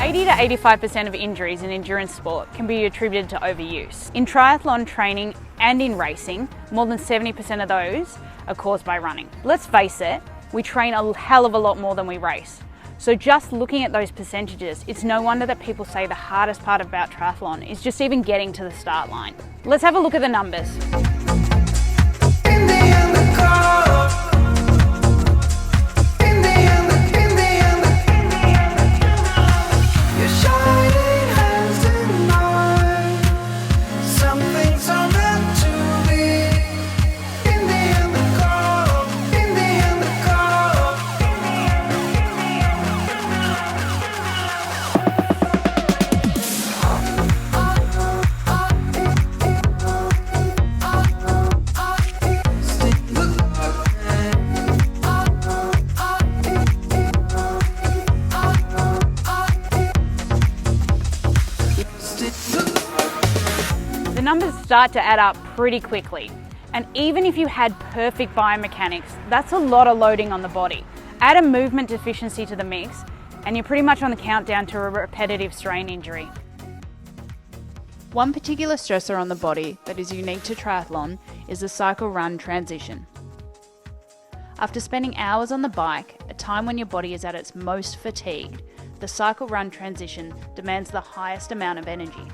80 to 85% of injuries in endurance sport can be attributed to overuse. In triathlon training and in racing, more than 70% of those are caused by running. Let's face it, we train a hell of a lot more than we race. So just looking at those percentages, it's no wonder that people say the hardest part about triathlon is just even getting to the start line. Let's have a look at the numbers. The numbers start to add up pretty quickly. And even if you had perfect biomechanics, that's a lot of loading on the body. Add a movement deficiency to the mix, and you're pretty much on the countdown to a repetitive strain injury. One particular stressor on the body that is unique to triathlon is the cycle-run transition. After spending hours on the bike, a time when your body is at its most fatigued, the cycle-run transition demands the highest amount of energy.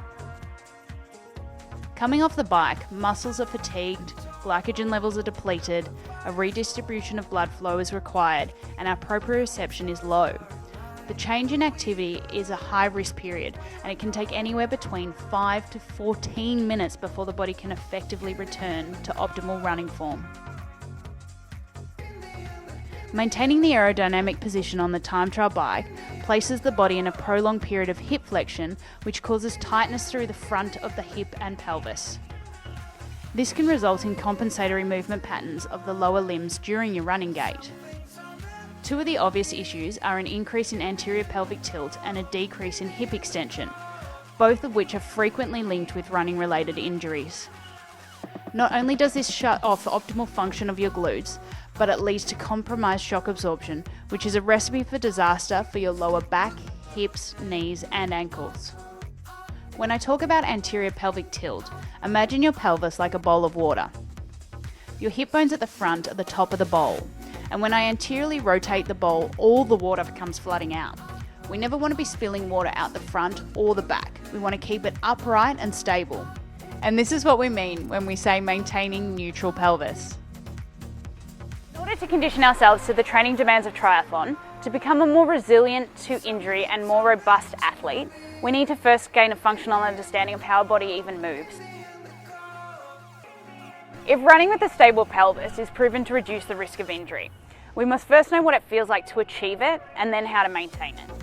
Coming off the bike, muscles are fatigued, glycogen levels are depleted, a redistribution of blood flow is required, and our proprioception is low. The change in activity is a high-risk period, and it can take anywhere between 5 to 14 minutes before the body can effectively return to optimal running form. Maintaining the aerodynamic position on the time trial bike places the body in a prolonged period of hip flexion, which causes tightness through the front of the hip and pelvis. This can result in compensatory movement patterns of the lower limbs during your running gait. Two of the obvious issues are an increase in anterior pelvic tilt and a decrease in hip extension, both of which are frequently linked with running-related injuries. Not only does this shut off the optimal function of your glutes, but it leads to compromised shock absorption, which is a recipe for disaster for your lower back, hips, knees, and ankles. When I talk about anterior pelvic tilt, imagine your pelvis like a bowl of water. Your hip bones at the front are the top of the bowl, and when I anteriorly rotate the bowl, all the water comes flooding out. We never want to be spilling water out the front or the back. We want to keep it upright and stable. And this is what we mean when we say maintaining neutral pelvis. In order to condition ourselves to the training demands of triathlon, to become a more resilient to injury and more robust athlete, we need to first gain a functional understanding of how our body even moves. If running with a stable pelvis is proven to reduce the risk of injury, we must first know what it feels like to achieve it and then how to maintain it.